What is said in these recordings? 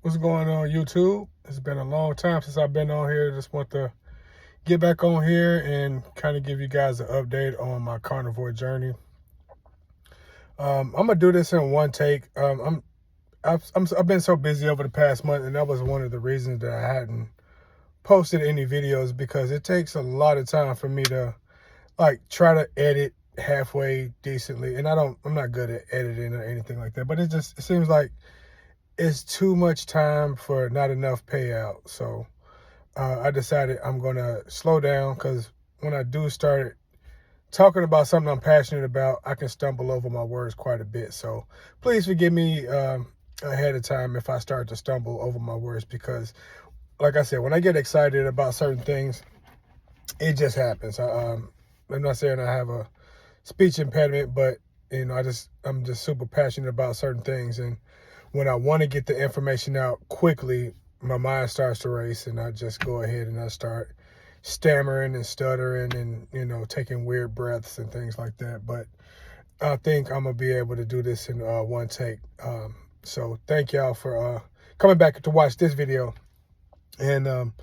What's going on, YouTube? It's been a long time since I've been on here. Just want to get back on here and kind of give you guys an update on my carnivore journey. I'm gonna do this in one take. I've been so busy over the past month, and that was one of the reasons that I hadn't posted any videos, because it takes a lot of time for me to try to edit halfway decently, and I'm not good at editing or anything like that. But it seems like it's too much time for not enough payout. So I decided I'm gonna slow down, because when I do start talking about something I'm passionate about, I can stumble over my words quite a bit. So please forgive me ahead of time if I start to stumble over my words, because like I said, when I get excited about certain things, it just happens. I'm not saying I have a speech impediment, but I'm just super passionate about certain things, and when I want to get the information out quickly, my mind starts to race, and I just go ahead and I start stammering and stuttering and taking weird breaths and things like that. But I think I'm gonna be able to do this in one take. So thank y'all for coming back to watch this video. And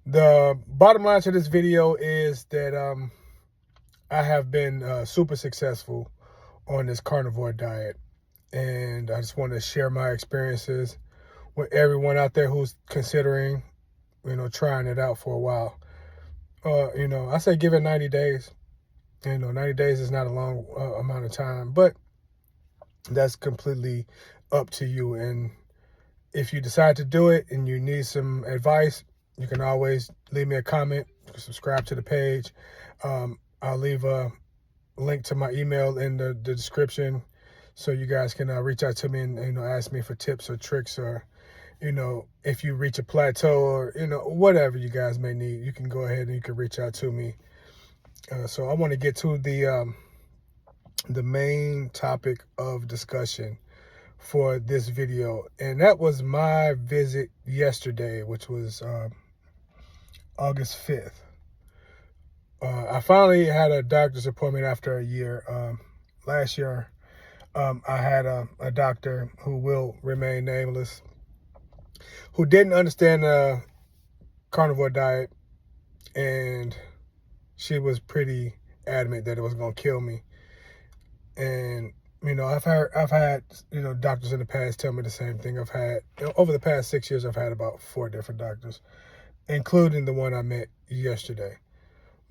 the bottom line to this video is that I have been super successful on this carnivore diet, and I just want to share my experiences with everyone out there who's considering, trying it out for a while. I say give it 90 days. 90 days is not a long amount of time, but that's completely up to you. And if you decide to do it and you need some advice, you can always leave me a comment, subscribe to the page. I'll leave a link to my email in the description, so you guys can reach out to me and ask me for tips or tricks, or if you reach a plateau, or whatever you guys may need, you can go ahead and you can reach out to me. So I want to get to the main topic of discussion for this video, and that was my visit yesterday, which was August 5th. I finally had a doctor's appointment after a year. Last year, I had a doctor who will remain nameless, who didn't understand the carnivore diet, and she was pretty adamant that it was going to kill me. And I've had doctors in the past tell me the same thing. I've had over the past 6 years, I've had about 4 different doctors, including the one I met yesterday.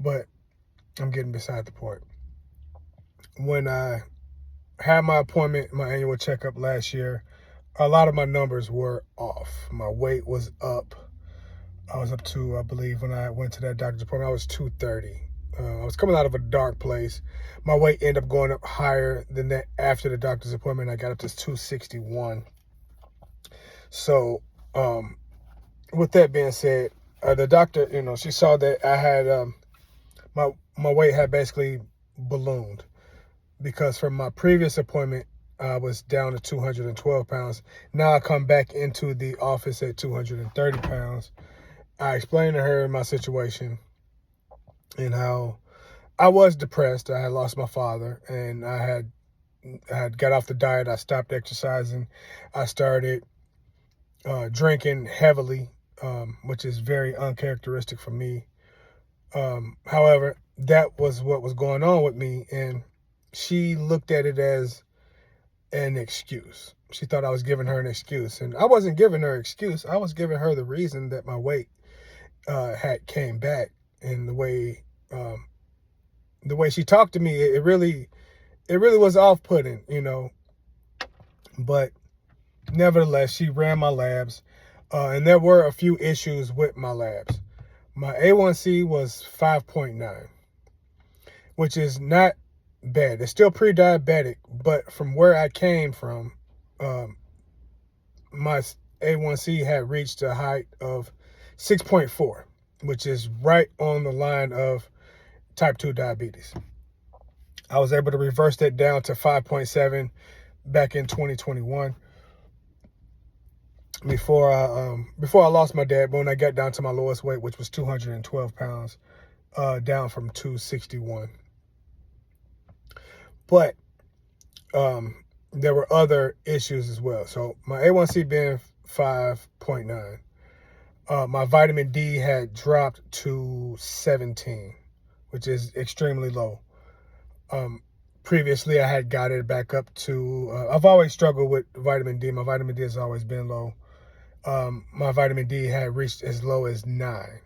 But I'm getting beside the point. When I had my appointment, my annual checkup last year, a lot of my numbers were off. My weight was up. I was up to, I believe, when I went to that doctor's appointment, I was 230. I was coming out of a dark place. My weight ended up going up higher than that after the doctor's appointment. I got up to 261. So, with that being said, the doctor, she saw that I had, my weight had basically ballooned, because from my previous appointment, I was down to 212 pounds. Now I come back into the office at 230 pounds. I explained to her my situation and how I was depressed. I had lost my father, and I had got off the diet. I stopped exercising. I started drinking heavily, which is very uncharacteristic for me. However, that was what was going on with me, and she looked at it as an excuse. She thought I was giving her an excuse, and I wasn't giving her an excuse. I was giving her the reason that my weight had came back. And the way she talked to me, it really was off-putting, But nevertheless, she ran my labs, and there were a few issues with my labs. My A1C was 5.9, which is not bad. It's still pre-diabetic, but from where I came from, my A1C had reached a height of 6.4, which is right on the line of type 2 diabetes. I was able to reverse that down to 5.7 back in 2021. Before I lost my dad, but when I got down to my lowest weight, which was 212 pounds, down from 261. But there were other issues as well. So my A1C being 5.9. My vitamin D had dropped to 17, which is extremely low. Previously, I had got it back up to, I've always struggled with vitamin D. My vitamin D has always been low. My vitamin D had reached as low as 9.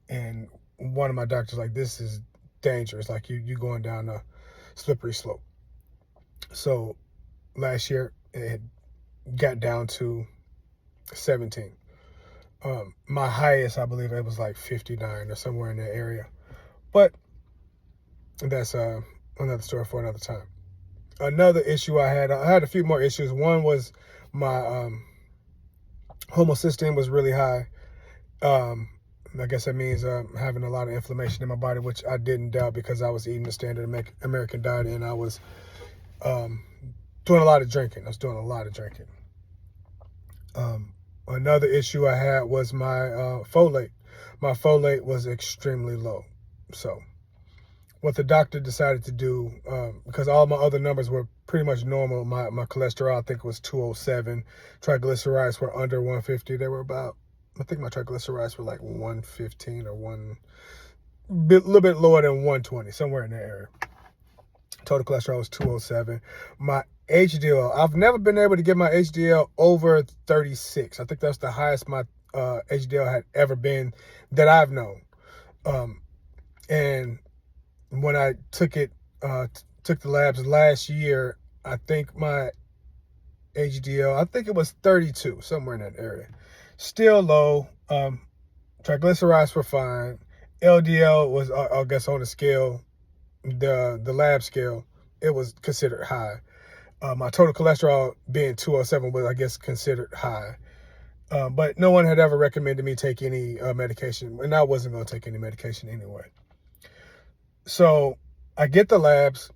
And one of my doctors like, this is dangerous. Like you going down a slippery slope. So last year, it had got down to 17. My highest, I believe it was like 59 or somewhere in that area. But that's another story for another time. Another issue I had a few more issues. One was my homocysteine was really high. I guess that means having a lot of inflammation in my body, which I didn't doubt because I was eating the standard American diet and I was doing a lot of drinking. Another issue I had was my folate. My folate was extremely low. So what the doctor decided to do, because all my other numbers were pretty much normal. My cholesterol, I think, was 207. Triglycerides were under 150. They were about, I think my triglycerides were like 115 or a little bit lower than 120, somewhere in that area. Total cholesterol was 207. My HDL, I've never been able to get my HDL over 36. I think that's the highest my HDL had ever been that I've known. And when I took the labs last year, I think my HDL, I think it was 32, somewhere in that area. Still low. Triglycerides were fine. LDL was, I guess, on the scale, the lab scale, it was considered high. My total cholesterol being 207 was, I guess, considered high. But no one had ever recommended me take any medication, and I wasn't going to take any medication anyway. So I get the labs.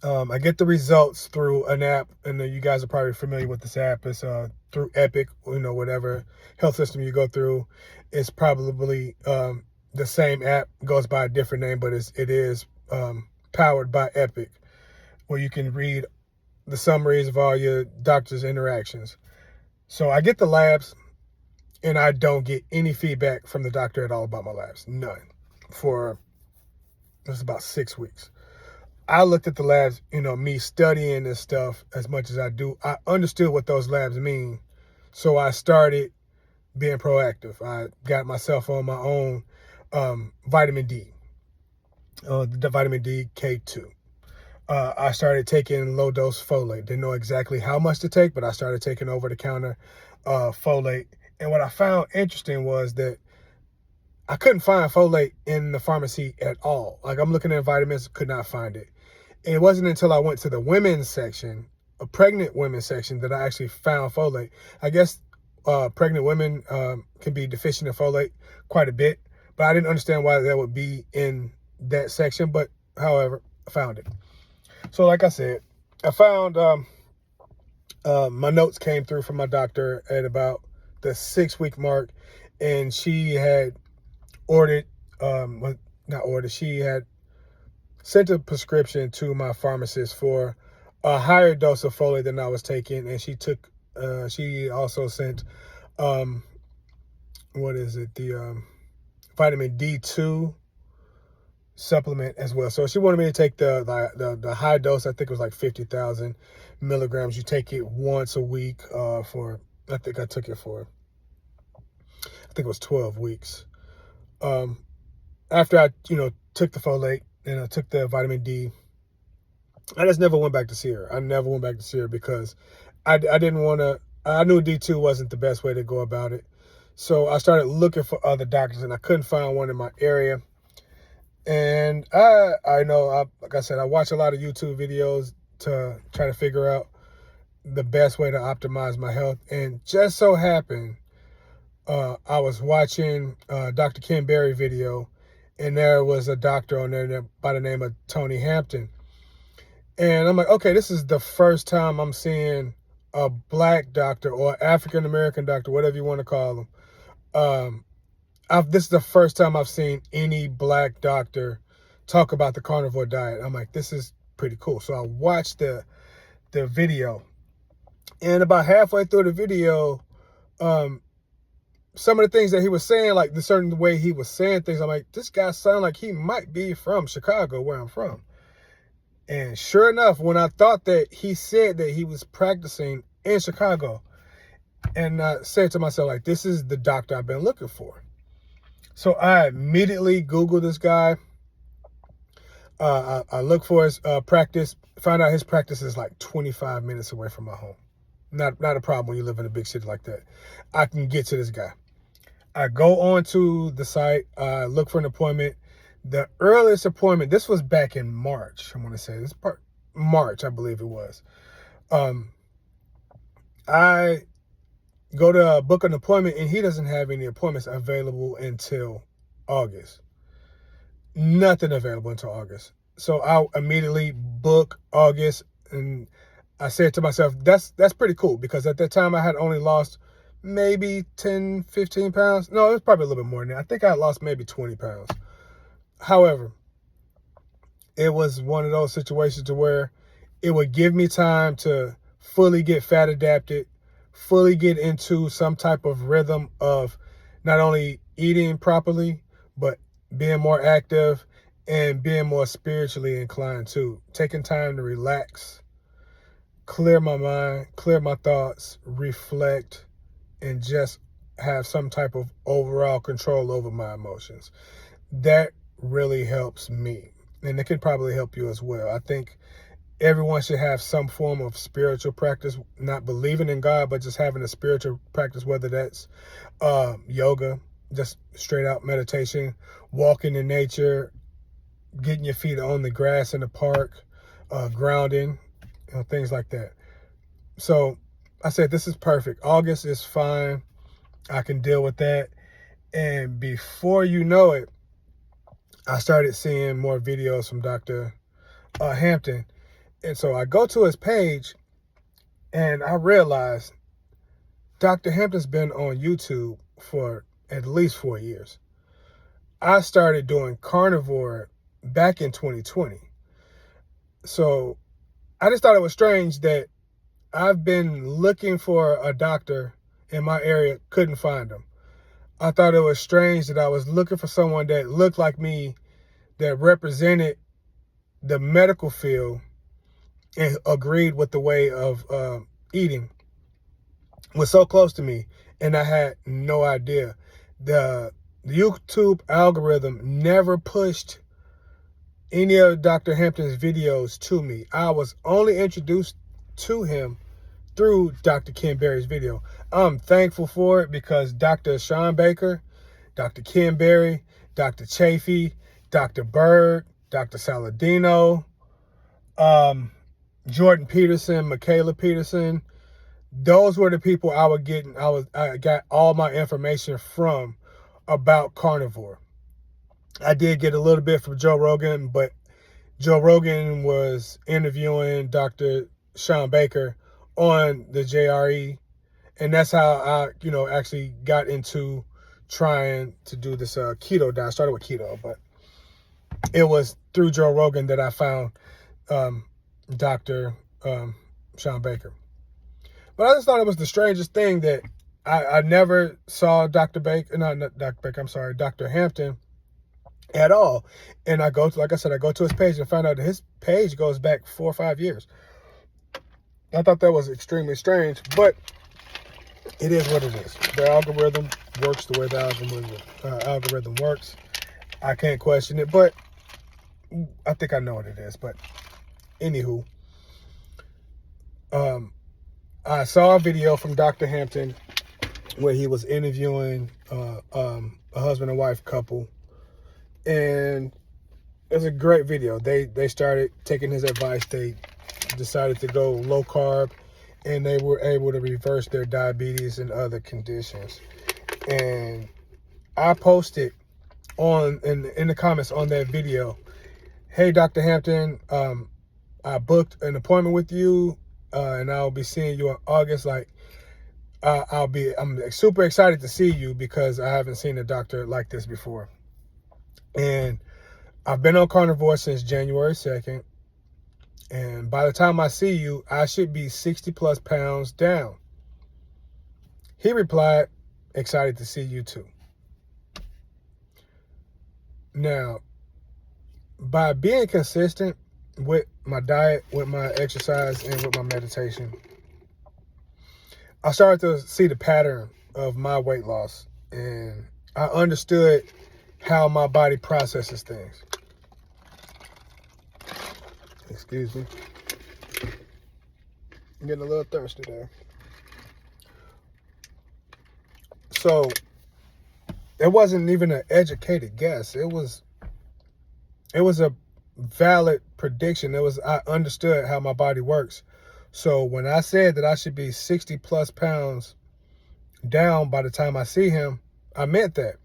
I get the results through an app, and you guys are probably familiar with this app. It's through Epic, whatever health system you go through. It's probably the same app, goes by a different name, but it is powered by Epic, where you can read the summaries of all your doctor's interactions. So I get the labs, and I don't get any feedback from the doctor at all about my labs. None. For it was about 6 weeks. I looked at the labs, me studying this stuff as much as I do. I understood what those labs mean. So I started being proactive. I got myself on my own vitamin D, the vitamin D K2. I started taking low dose folate. Didn't know exactly how much to take, but I started taking over the counter folate. And what I found interesting was that I couldn't find folate in the pharmacy at all. Like, I'm looking at vitamins, could not find it. And it wasn't until I went to the women's section, a pregnant women's section, that I actually found folate. I guess pregnant women can be deficient in folate quite a bit, but I didn't understand why that would be in that section. But however, I found it. So like I said, I found my notes came through from my doctor at about the 6-week mark, and she had she had sent a prescription to my pharmacist for a higher dose of folate than I was taking, and she also sent the vitamin D2 supplement as well. So she wanted me to take the high dose. I think it was like 50,000 milligrams. You take it once a week I think I took it for, I think it was 12 weeks. After I, took the folate and I took the vitamin D, I just never went back to see her. I never went back to see her because I didn't want to, I knew D2 wasn't the best way to go about it. So I started looking for other doctors, and I couldn't find one in my area. And I know, like I said, I watch a lot of YouTube videos to try to figure out the best way to optimize my health. And just so happened, I was watching Dr. Ken Berry video, and there was a doctor on there by the name of Tony Hampton. And I'm like, okay, this is the first time I'm seeing a black doctor or African-American doctor, whatever you want to call them. This is the first time I've seen any black doctor talk about the carnivore diet. I'm like, this is pretty cool. So I watched the video, and about halfway through the video, some of the things that he was saying, like the certain way he was saying things, I'm like, this guy sounds like he might be from Chicago, where I'm from. And sure enough, when I thought that he said that he was practicing in Chicago, and I said to myself, like, this is the doctor I've been looking for. So I immediately Googled this guy. I looked for his practice, found out his practice is like 25 minutes away from my home. Not a problem when you live in a big city like that. I can get to this guy. I go onto the site, look for an appointment. The earliest appointment, this was back in March, I want to say. March, I believe it was. I go to book an appointment, and he doesn't have any appointments available until August. Nothing available until August. So I immediately book August, and I said to myself, that's pretty cool, because at that time I had only lost maybe 10, 15 pounds. No, it was probably a little bit more than that. I think I had lost maybe 20 pounds. However, it was one of those situations to where it would give me time to fully get fat adapted, fully get into some type of rhythm of not only eating properly, but being more active and being more spiritually inclined too. Taking time to relax, clear my mind, clear my thoughts, reflect, and just have some type of overall control over my emotions. That really helps me, and it could probably help you as well. I think everyone should have some form of spiritual practice, not believing in God, but just having a spiritual practice, whether that's yoga, just straight out meditation, walking in nature, getting your feet on the grass in the park, grounding, things like that. So I said, this is perfect. August is fine. I can deal with that. And before you know it, I started seeing more videos from Dr. Hampton. And so I go to his page, and I realized Dr. Hampton's been on YouTube for at least 4 years. I started doing carnivore back in 2020. So I just thought it was strange that I've been looking for a doctor in my area, couldn't find him. I thought it was strange that I was looking for someone that looked like me, that represented the medical field and agreed with the way of eating, was so close to me, and I had no idea. The YouTube algorithm never pushed any of Dr. Hampton's videos to me. I was only introduced to him through Dr. Ken Berry's video. I'm thankful for it, because Dr. Sean Baker, Dr. Ken Berry, Dr. Chafee, Dr. Berg, Dr. Saladino, Jordan Peterson, Michaela Peterson, those were the people I got all my information from about carnivore. I did get a little bit from Joe Rogan, but Joe Rogan was interviewing Dr. Sean Baker on the JRE, and that's how I, actually got into trying to do this keto diet. I started with keto, but it was through Joe Rogan that I found Dr. Sean Baker. But I just thought it was the strangest thing that I never saw Dr. Baker, not Dr. Baker, I'm sorry, Dr. Hampton at all. And I go to his page and find out that his page goes back 4 or 5 years. I thought that was extremely strange, but it is what it is. The algorithm works the way the algorithm works. I can't question it, but I think I know what it is. But anywho, I saw a video from Dr. Hampton where he was interviewing a husband and wife couple, and it was a great video. They started taking his advice. They decided to go low carb, and they were able to reverse their diabetes and other conditions. And I posted in the comments on that video, hey, Dr. Hampton, I booked an appointment with you, and I'll be seeing you in August. I'm super excited to see you, because I haven't seen a doctor like this before. And I've been on carnivore since January 2nd. And by the time I see you, I should be 60 plus pounds down. He replied, excited to see you too. Now, by being consistent with my diet, with my exercise, and with my meditation, I started to see the pattern of my weight loss, and I understood how my body processes things. Excuse me. I'm getting a little thirsty there. So it wasn't even an educated guess. It was a valid prediction. I understood how my body works. So when I said that I should be 60 plus pounds down by the time I see him, I meant that.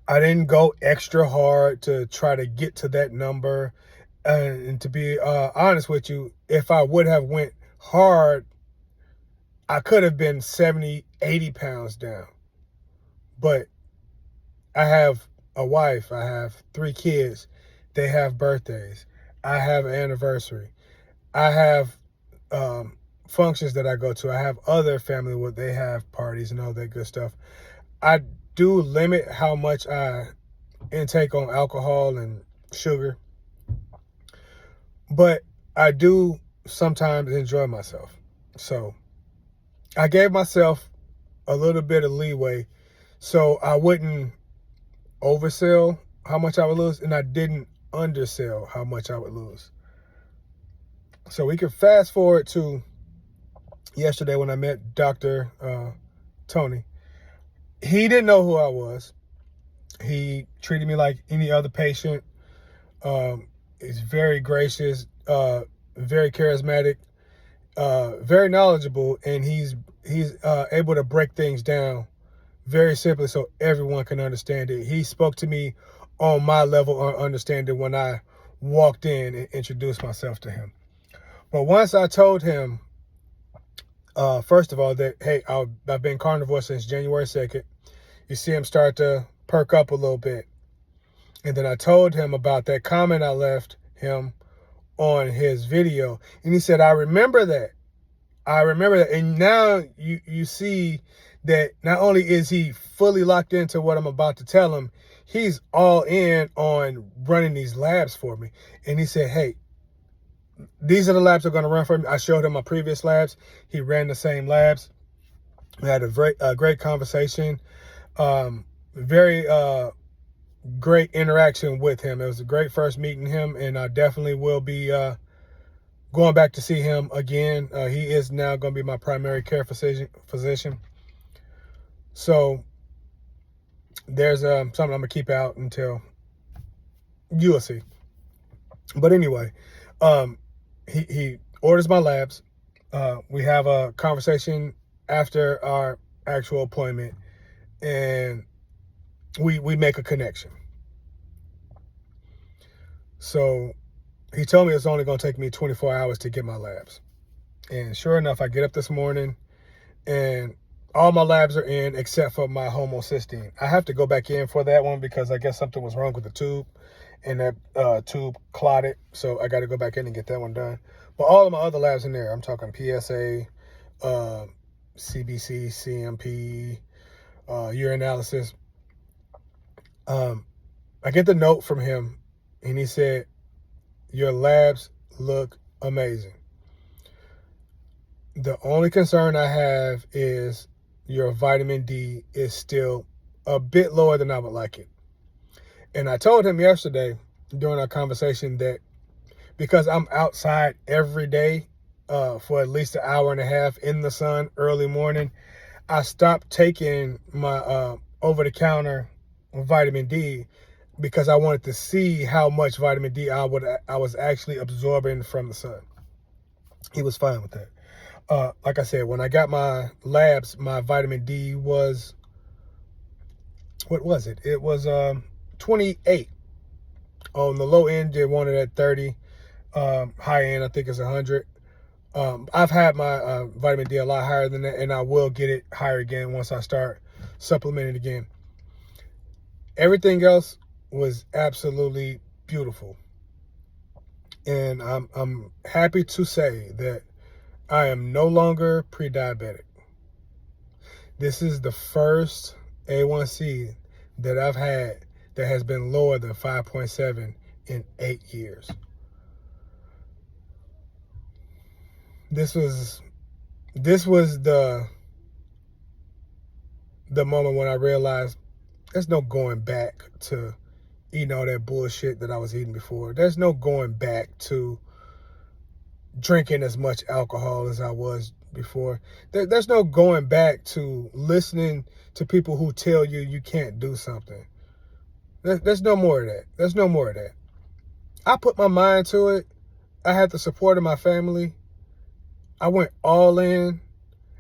I didn't go extra hard to try to get to that number. And to be honest with you, if I would have went hard, I could have been 70, 80 pounds down. But I have a wife. I have 3 kids. They have birthdays. I have an anniversary. I have functions that I go to. I have other family where they have parties and all that good stuff. I do limit how much I intake on alcohol and sugar, but I do sometimes enjoy myself. So I gave myself a little bit of leeway so I wouldn't oversell how much I would lose, and I didn't undersell how much I would lose. So we can fast forward to yesterday when I met Dr. Tony. He didn't know who I was. He treated me like any other patient. He's very gracious, very charismatic, very knowledgeable, and he's able to break things down very simply so everyone can understand it. He spoke to me on my level of understanding when I walked in and introduced myself to him. But once I told him, first of all, that, hey, I've been carnivore since January 2nd. You see him start to perk up a little bit. And then I told him about that comment I left him on his video. And he said, I remember that. And now you see that not only is he fully locked into what I'm about to tell him, he's all in on running these labs for me. And he said, hey, these are the labs that are going to run for me. I showed him my previous labs. He ran the same labs. We had a great conversation. Very great interaction with him. It was a great first meeting him, and I definitely will be going back to see him again. He is now going to be my primary care physician. So there's something I'm going to keep out until you'll see. But anyway, he orders my labs. We have a conversation after our actual appointment, and we make a connection. So he told me it's only going to take me 24 hours to get my labs. And sure enough, I get up this morning and all my labs are in except for my homocysteine. I have to go back in for that one because I guess something was wrong with the tube and that tube clotted. So I got to go back in and get that one done. But all of my other labs in there, I'm talking PSA, CBC, CMP, urinalysis. I get the note from him and he said, your labs look amazing. The only concern I have is your vitamin D is still a bit lower than I would like it. And I told him yesterday during our conversation that because I'm outside every day for at least an hour and a half in the sun early morning, I stopped taking my over-the-counter vitamin D because I wanted to see how much vitamin D I was actually absorbing from the sun. He was fine with that. Like I said, when I got my labs, my vitamin D was, what was it? It was 28. On the low end, they wanted at 30. High end, I think it's 100. I've had my vitamin D a lot higher than that, and I will get it higher again once I start supplementing again. Everything else was absolutely beautiful. And I'm happy to say that I am no longer pre-diabetic. This is the first A1C that I've had that has been lower than 5.7 in 8 years. This was the moment when I realized there's no going back to eating all that bullshit that I was eating before. There's no going back to drinking as much alcohol as I was before. There's no going back to listening to people who tell you you can't do something. There's no more of that. There's no more of that. I put my mind to it. I had the support of my family. I went all in.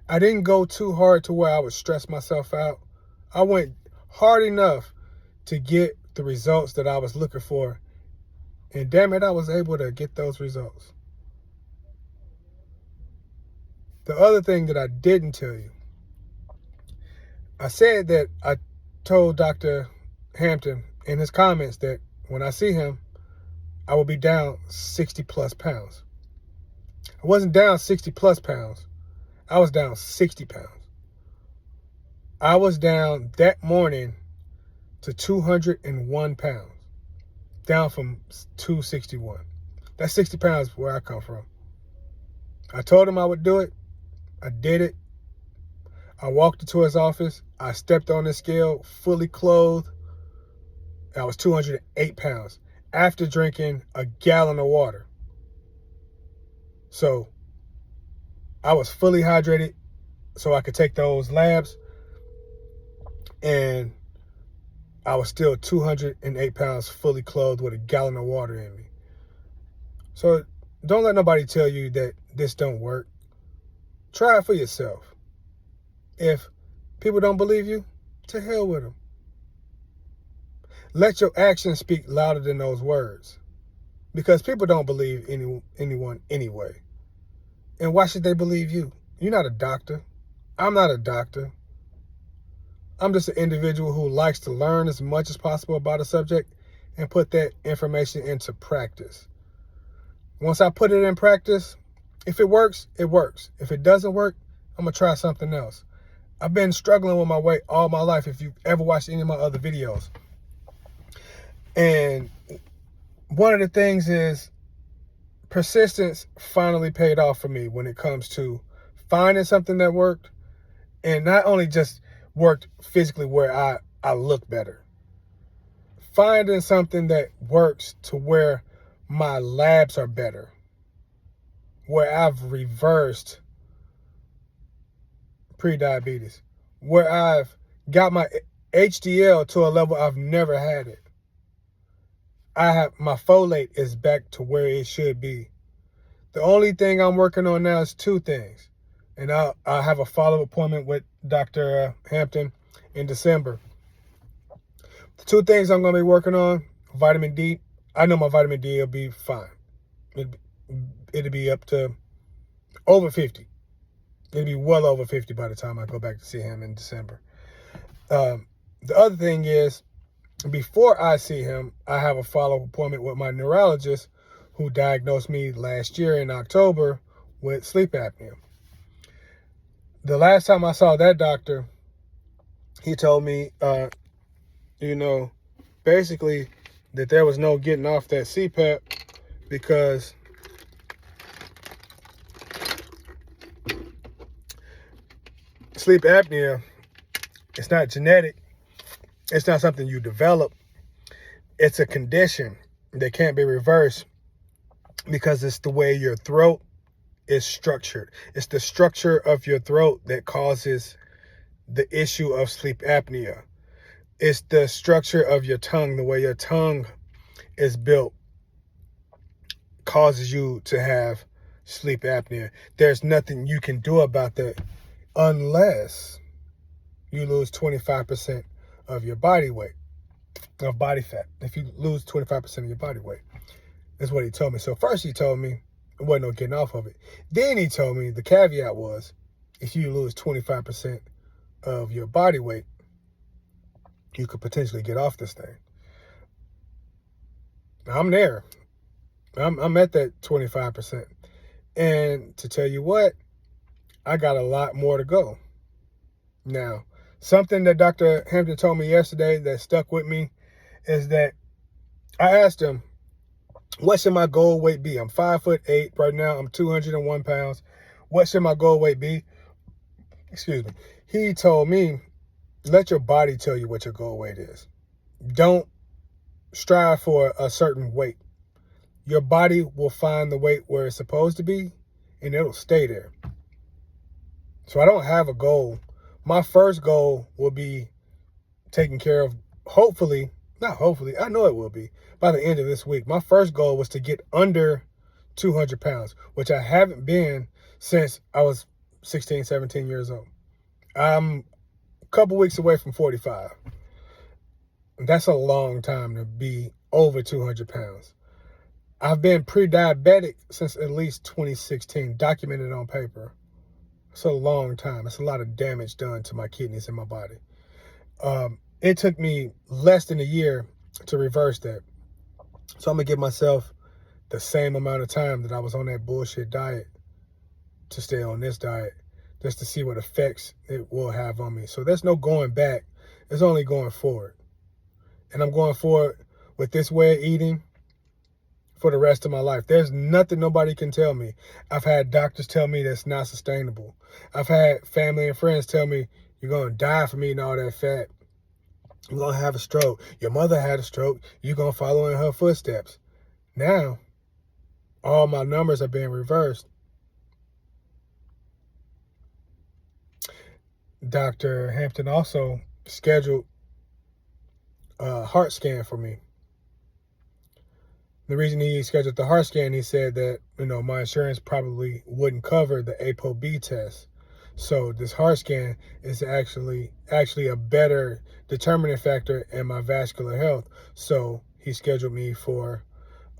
I didn't go too hard to where I would stress myself out. I went hard enough to get the results that I was looking for. And damn it, I was able to get those results. The other thing that I didn't tell you, I said that I told Dr. Hampton in his comments that when I see him, I will be down 60 plus pounds. I wasn't down 60 plus pounds. I was down 60 pounds. I was down that morning to 201 pounds, down from 261. That's 60 pounds where I come from. I told him I would do it. I did it. I walked into his office. I stepped on the scale, fully clothed. I was 208 pounds after drinking a gallon of water. So I was fully hydrated so I could take those labs, and I was still 208 pounds fully clothed with a gallon of water in me. So don't let nobody tell you that this don't work. Try it for yourself. If people don't believe you, to hell with them. Let your actions speak louder than those words, because people don't believe anyone anyway. And why should they believe you? You're not a doctor. I'm not a doctor. I'm just an individual who likes to learn as much as possible about a subject and put that information into practice. Once I put it in practice, if it works, it works. If it doesn't work, I'm going to try something else. I've been struggling with my weight all my life, if you've ever watched any of my other videos. And one of the things is persistence finally paid off for me when it comes to finding something that worked, and not only just worked physically where I look better. Finding something that works to where my labs are better, where I've reversed pre-diabetes, where I've got my HDL to a level I've never had it. My folate is back to where it should be. The only thing I'm working on now is two things. And I'll have a follow-up appointment with Dr. Hampton in December. The two things I'm going to be working on, vitamin D. I know my vitamin D will be fine. It'll be up to over 50. It'll be well over 50 by the time I go back to see him in December. The other thing is, before I see him, I have a follow-up appointment with my neurologist who diagnosed me last year in October with sleep apnea. The last time I saw that doctor, he told me, basically that there was no getting off that CPAP because sleep apnea, it's not genetic. It's not something you develop. It's a condition that can't be reversed because it's the way your throat is structured. It's the structure of your throat that causes the issue of sleep apnea. It's the structure of your tongue, the way your tongue is built, causes you to have sleep apnea. There's nothing you can do about that unless you lose 25% of your body weight, of body fat. If you lose 25% of your body weight, that's what he told me. So first he told me it wasn't no getting off of it. Then he told me the caveat was, if you lose 25% of your body weight, you could potentially get off this thing. I'm there. I'm at that 25%. And to tell you what, I got a lot more to go. Now, something that Dr. Hampton told me yesterday that stuck with me is that I asked him, what should my goal weight be? I'm 5'8" right now. I'm 201 pounds. What should my goal weight be? Excuse me. He told me, let your body tell you what your goal weight is. Don't strive for a certain weight. Your body will find the weight where it's supposed to be, and it'll stay there. So I don't have a goal. My first goal will be taken care of, hopefully, not hopefully, I know it will be, by the end of this week. My first goal was to get under 200 pounds, which I haven't been since I was 16, 17 years old. I'm a couple weeks away from 45. That's a long time to be over 200 pounds. I've been pre-diabetic since at least 2016, documented on paper. It's a long time. It's a lot of damage done to my kidneys and my body. It took me less than a year to reverse that. So I'm going to give myself the same amount of time that I was on that bullshit diet to stay on this diet, just to see what effects it will have on me. So there's no going back. There's only going forward. And I'm going forward with this way of eating for the rest of my life. There's nothing nobody can tell me. I've had doctors tell me that's not sustainable. I've had family and friends tell me, you're going to die from eating all that fat. You're going to have a stroke. Your mother had a stroke. You're going to follow in her footsteps. Now, all my numbers are being reversed. Dr. Hampton also scheduled a heart scan for me. The reason he scheduled the heart scan, he said that, my insurance probably wouldn't cover the ApoB test. So this heart scan is actually a better determining factor in my vascular health. So he scheduled me for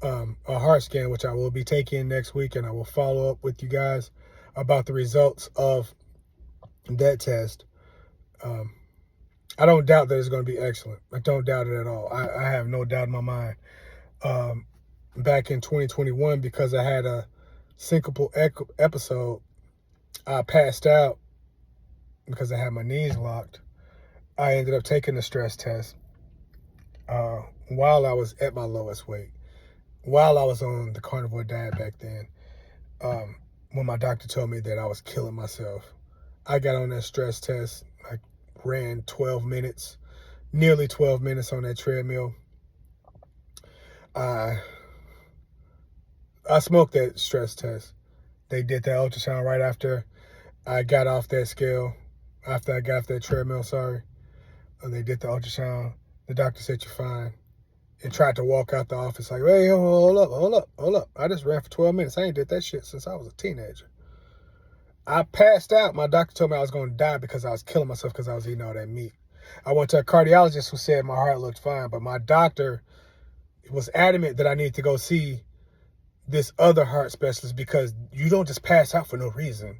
a heart scan, which I will be taking next week, and I will follow up with you guys about the results of that test. I don't doubt that it's going to be excellent. I don't doubt it at all. I have no doubt in my mind. Back in 2021, because I had a syncopal episode, I passed out because I had my knees locked. I ended up taking the stress test while I was at my lowest weight, while I was on the carnivore diet back then. When my doctor told me that I was killing myself, I got on that stress test. I ran 12 minutes, nearly 12 minutes on that treadmill. I smoked that stress test. They did that ultrasound right after I got off that scale, after I got off that treadmill, And they did the ultrasound. The doctor said, you're fine. And tried to walk out the office like, hey, hold up. I just ran for 12 minutes. I ain't did that shit since I was a teenager. I passed out. My doctor told me I was going to die because I was killing myself because I was eating all that meat. I went to a cardiologist who said my heart looked fine, but my doctor was adamant that I need to go see this other heart specialist because you don't just pass out for no reason.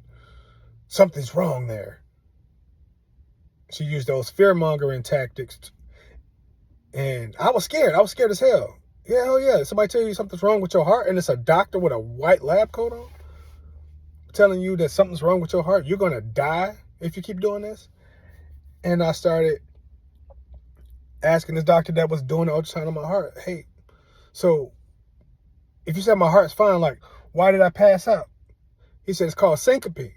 Something's wrong there. She used those fear-mongering tactics, and I was scared. I was scared as hell. Yeah, hell yeah. Somebody tell you something's wrong with your heart, and it's a doctor with a white lab coat on telling you that something's wrong with your heart. You're going to die if you keep doing this. And I started asking this doctor that was doing the ultrasound on my heart, hey, so if you said my heart's fine, like, why did I pass out? He said, it's called syncope.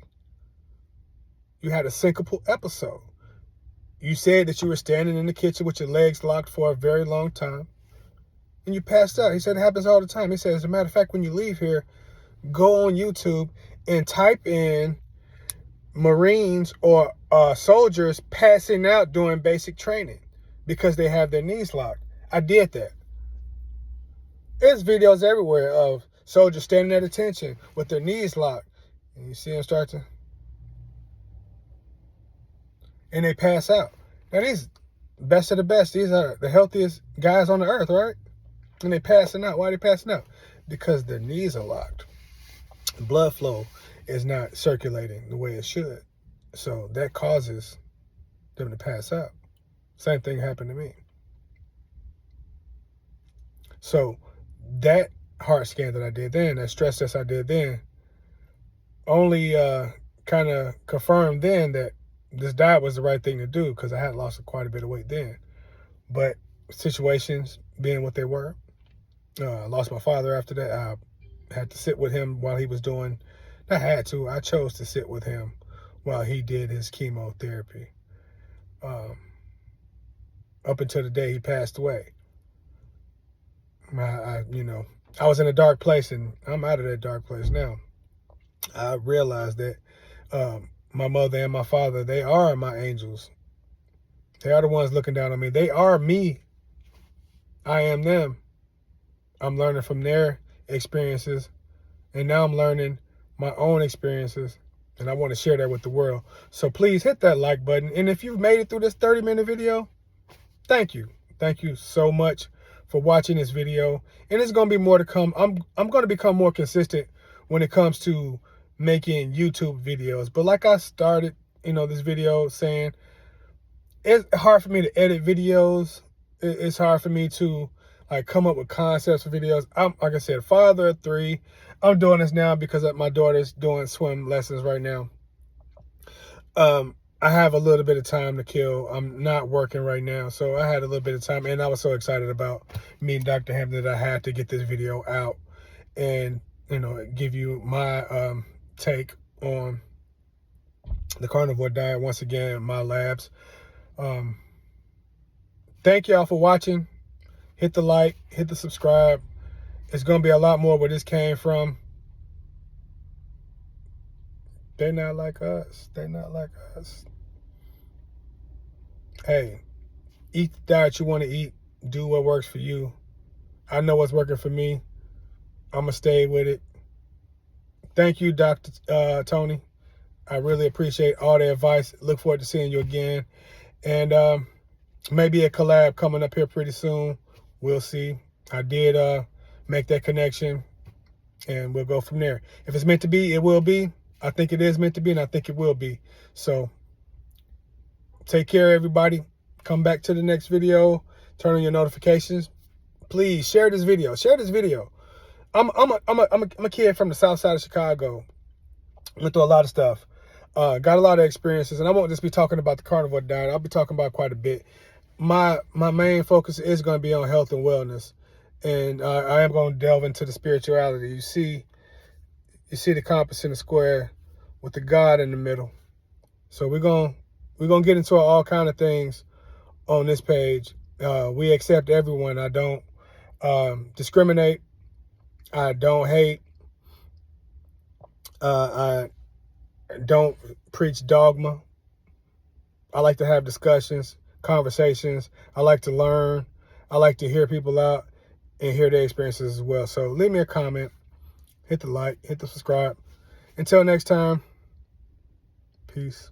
You had a syncopal episode. You said that you were standing in the kitchen with your legs locked for a very long time, and you passed out. He said it happens all the time. He said, as a matter of fact, when you leave here, go on YouTube and type in Marines or soldiers passing out during basic training because they have their knees locked. I did that. There's videos everywhere of soldiers standing at attention with their knees locked. And you see them start to... and they pass out. Now these best of the best, these are the healthiest guys on the earth, right? And they passing out. Why are they passing out? Because their knees are locked. Blood flow is not circulating the way it should. So that causes them to pass out. Same thing happened to me. So that heart scan that I did then, that stress test I did then, only kind of confirmed then that this diet was the right thing to do because I had lost quite a bit of weight then. But situations being what they were, I lost my father after that. I had to sit with him while he was doing, I chose to sit with him while he did his chemotherapy. Up until the day he passed away. I was in a dark place, and I'm out of that dark place now. I realized that my mother and my father, they are my angels. They are the ones looking down on me. They are me. I am them. I'm learning from their experiences, and now I'm learning my own experiences, and I want to share that with the world. So please hit that like button. And if you've made it through this 30-minute video, thank you. Thank you so much for watching this video. And there's going to be more to come. I'm going to become more consistent when it comes to making YouTube videos. But like I started, this video saying, it's hard for me to edit videos. It's hard for me to come up with concepts for videos. I'm, like I said, father of 3. I'm doing this now because my daughter's doing swim lessons right now. I have a little bit of time to kill. I'm not working right now, so I had a little bit of time, and I was so excited about meeting Dr. Hampton that I had to get this video out and, give you my take on the carnivore diet. Once again, my labs. Thank y'all for watching. Hit the like, hit the subscribe. It's going to be a lot more where this came from. They're not like us. They're not like us. Hey, eat the diet you want to eat. Do what works for you. I know what's working for me. I'm going to stay with it. Thank you, Dr. Tony. I really appreciate all the advice. Look forward to seeing you again. And maybe a collab coming up here pretty soon. We'll see. I did make that connection, and we'll go from there. If it's meant to be, it will be. I think it is meant to be, and I think it will be. So take care, everybody. Come back to the next video. Turn on your notifications. Please share this video. Share this video. I'm a kid from the south side of Chicago. Went through a lot of stuff. Got a lot of experiences, and I won't just be talking about the carnivore diet. I'll be talking about quite a bit. My main focus is going to be on health and wellness, and I am going to delve into the spirituality. You see the compass in the square with the God in the middle. So we're gonna get into all kind of things on this page. We accept everyone. I don't discriminate. I don't hate. I don't preach dogma. I like to have discussions, conversations. I like to learn. I like to hear people out and hear their experiences as well. So leave me a comment, hit the like, hit the subscribe. Until next time, peace.